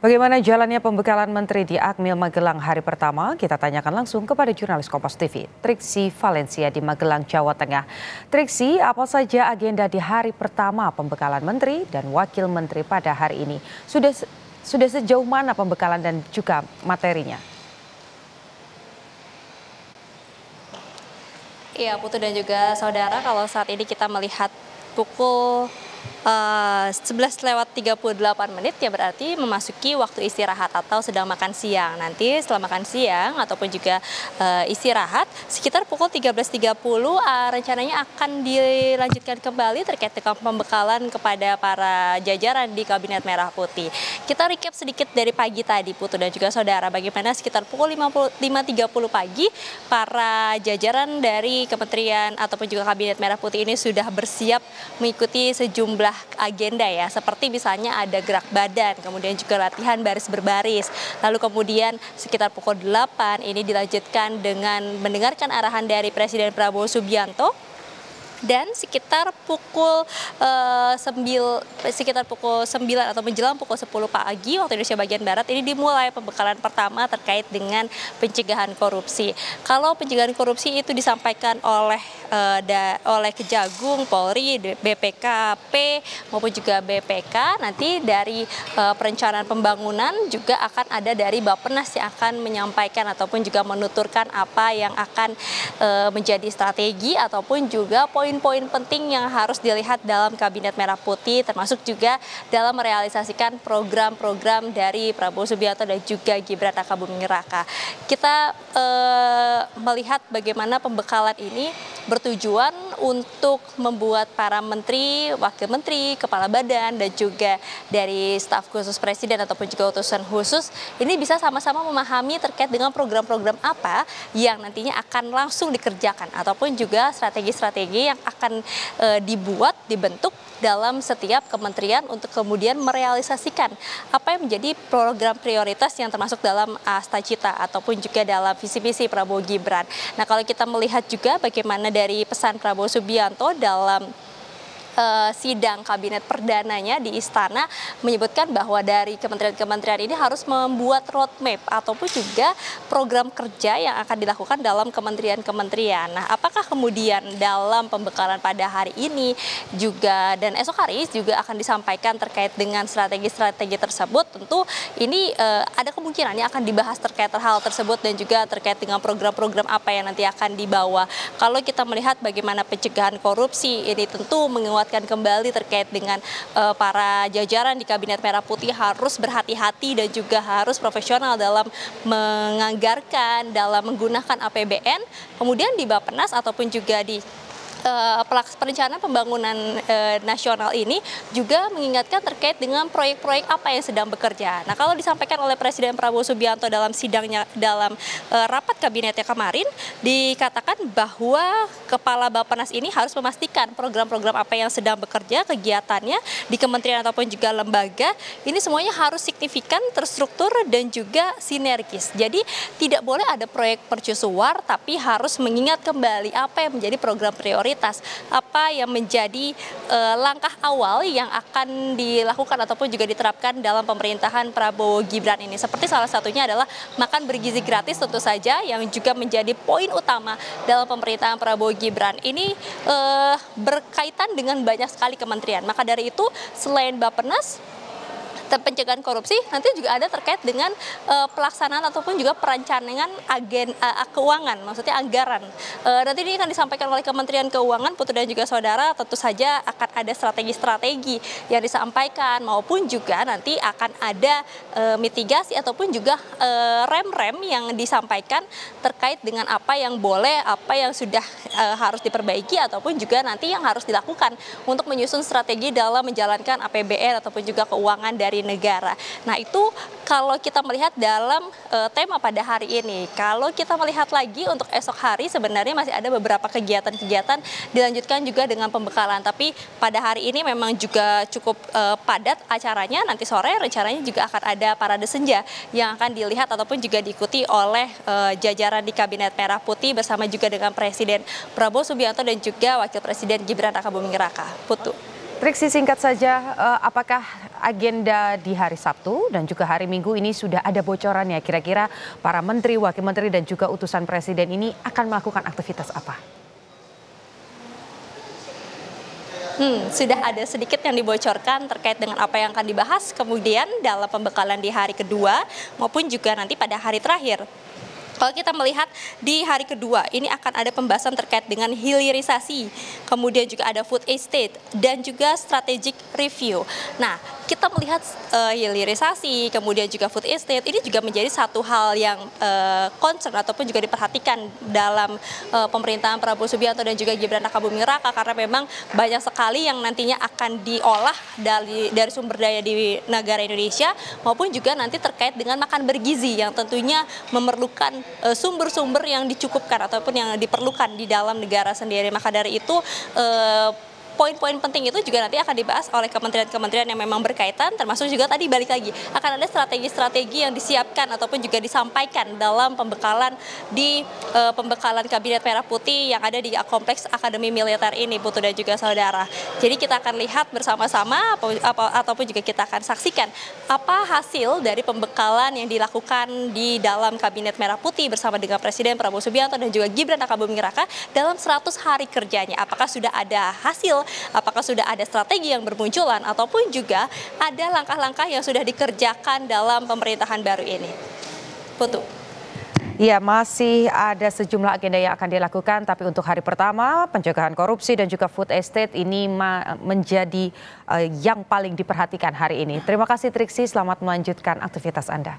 Bagaimana jalannya pembekalan Menteri di Akmil Magelang hari pertama? Kita tanyakan langsung kepada jurnalis Kompas TV, Triksi Valencia di Magelang, Jawa Tengah. Triksi, apa saja agenda di hari pertama pembekalan Menteri dan Wakil Menteri pada hari ini? Sudah sejauh mana pembekalan dan juga materinya? Iya, Putu dan juga saudara, kalau saat ini kita melihat pukul 11:38 ya, berarti memasuki waktu istirahat atau sedang makan siang. Nanti setelah makan siang ataupun juga istirahat sekitar pukul 13.30 rencananya akan dilanjutkan kembali terkait dengan pembekalan kepada para jajaran di Kabinet Merah Putih. Kita recap sedikit dari pagi tadi, Putu dan juga saudara, bagaimana sekitar pukul 5.30 pagi para jajaran dari Kementerian ataupun juga Kabinet Merah Putih ini sudah bersiap mengikuti sejumlah agenda ya, seperti misalnya ada gerak badan, kemudian juga latihan baris berbaris. Lalu kemudian sekitar pukul 8 ini dilanjutkan dengan mendengarkan arahan dari Presiden Prabowo Subianto. Dan sekitar pukul 9 atau menjelang pukul 10 pagi waktu Indonesia bagian Barat ini dimulai pembekalan pertama terkait dengan pencegahan korupsi. Kalau pencegahan korupsi itu disampaikan oleh Kejagung, Polri, BPKP maupun juga BPK. Nanti dari perencanaan pembangunan juga akan ada dari Bappenas yang akan menyampaikan ataupun juga menuturkan apa yang akan menjadi strategi ataupun juga poin-poin penting yang harus dilihat dalam Kabinet Merah Putih, termasuk juga dalam merealisasikan program-program dari Prabowo Subianto dan juga Gibran Rakabuming Raka. Kita melihat bagaimana pembekalan ini bertujuan untuk membuat para menteri, wakil menteri, kepala badan, dan juga dari staf khusus presiden ataupun juga utusan khusus ini bisa sama-sama memahami terkait dengan program-program apa yang nantinya akan langsung dikerjakan ataupun juga strategi-strategi yang akan dibentuk dalam setiap kementerian untuk kemudian merealisasikan apa yang menjadi program prioritas yang termasuk dalam Astacita ataupun juga dalam visi misi Prabowo Gibran. Nah, kalau kita melihat juga bagaimana dari pesan Prabowo Subianto dalam sidang kabinet perdananya di istana menyebutkan bahwa dari kementerian-kementerian ini harus membuat roadmap ataupun juga program kerja yang akan dilakukan dalam kementerian-kementerian. Nah, apakah kemudian dalam pembekalan pada hari ini juga dan esok hari juga akan disampaikan terkait dengan strategi-strategi tersebut? Tentu ini ada kemungkinan yang akan dibahas terkait hal tersebut dan juga terkait dengan program-program apa yang nanti akan dibawa. Kalau kita melihat bagaimana pencegahan korupsi ini tentu menguatkan kembali terkait dengan para jajaran di Kabinet Merah Putih harus berhati-hati dan juga harus profesional dalam menganggarkan, dalam menggunakan APBN, kemudian di Bappenas ataupun juga di perencanaan pembangunan nasional ini juga mengingatkan terkait dengan proyek-proyek apa yang sedang bekerja. Nah, kalau disampaikan oleh Presiden Prabowo Subianto dalam sidangnya dalam rapat kabinetnya kemarin, dikatakan bahwa Kepala Bappenas ini harus memastikan program-program apa yang sedang bekerja, kegiatannya di kementerian ataupun juga lembaga, ini semuanya harus signifikan, terstruktur, dan juga sinergis. Jadi tidak boleh ada proyek mercusuar, tapi harus mengingat kembali apa yang menjadi program prioritas, apa yang menjadi langkah awal yang akan dilakukan ataupun juga diterapkan dalam pemerintahan Prabowo Gibran ini. Seperti salah satunya adalah makan bergizi gratis tentu saja yang juga menjadi poin utama dalam pemerintahan Prabowo Gibran. Ini berkaitan dengan banyak sekali kementerian. Maka dari itu selain Bappenas, pencegahan korupsi nanti juga ada terkait dengan pelaksanaan ataupun juga perencanaan keuangan, maksudnya anggaran. Nanti ini akan disampaikan oleh Kementerian Keuangan, Putu dan juga saudara, tentu saja akan ada strategi-strategi yang disampaikan maupun juga nanti akan ada mitigasi ataupun juga rem-rem yang disampaikan terkait dengan apa yang boleh, apa yang sudah harus diperbaiki ataupun juga nanti yang harus dilakukan untuk menyusun strategi dalam menjalankan APBN ataupun juga keuangan dari negara. Nah, itu kalau kita melihat dalam tema pada hari ini. Kalau kita melihat lagi untuk esok hari sebenarnya masih ada beberapa kegiatan-kegiatan dilanjutkan juga dengan pembekalan. Tapi pada hari ini memang juga cukup padat acaranya. Nanti sore rencananya juga akan ada parade senja yang akan dilihat ataupun juga diikuti oleh jajaran di Kabinet Merah Putih bersama juga dengan Presiden Prabowo Subianto dan juga Wakil Presiden Gibran Rakabuming Raka. Putu. Triksi, singkat saja, apakah agenda di hari Sabtu dan juga hari Minggu ini sudah ada bocorannya? Kira-kira para menteri, wakil menteri dan juga utusan presiden ini akan melakukan aktivitas apa? Sudah ada sedikit yang dibocorkan terkait dengan apa yang akan dibahas kemudian dalam pembekalan di hari kedua maupun juga nanti pada hari terakhir. Kalau kita melihat di hari kedua, ini akan ada pembahasan terkait dengan hilirisasi, kemudian juga ada food estate, dan juga strategic review. Nah, kita melihat hilirisasi, kemudian juga food estate, ini juga menjadi satu hal yang concern ataupun juga diperhatikan dalam pemerintahan Prabowo Subianto dan juga Gibran Rakabuming Raka, karena memang banyak sekali yang nantinya akan diolah dari sumber daya di negara Indonesia, maupun juga nanti terkait dengan makan bergizi yang tentunya memerlukan sumber-sumber yang dicukupkan ataupun yang diperlukan di dalam negara sendiri. Maka dari itu poin-poin penting itu juga nanti akan dibahas oleh kementerian-kementerian yang memang berkaitan, termasuk juga tadi balik lagi akan ada strategi-strategi yang disiapkan ataupun juga disampaikan dalam pembekalan di pembekalan Kabinet Merah Putih yang ada di Kompleks Akademi Militer ini, Putu dan juga saudara. Jadi kita akan lihat bersama-sama ataupun juga kita akan saksikan apa hasil dari pembekalan yang dilakukan di dalam Kabinet Merah Putih bersama dengan Presiden Prabowo Subianto dan juga Gibran Rakabuming Raka dalam 100 hari kerjanya. Apakah sudah ada hasil? Apakah sudah ada strategi yang bermunculan ataupun juga ada langkah-langkah yang sudah dikerjakan dalam pemerintahan baru ini? Putu. Ya, masih ada sejumlah agenda yang akan dilakukan, tapi untuk hari pertama pencegahan korupsi dan juga food estate ini menjadi yang paling diperhatikan hari ini. Terima kasih Triksi, selamat melanjutkan aktivitas Anda.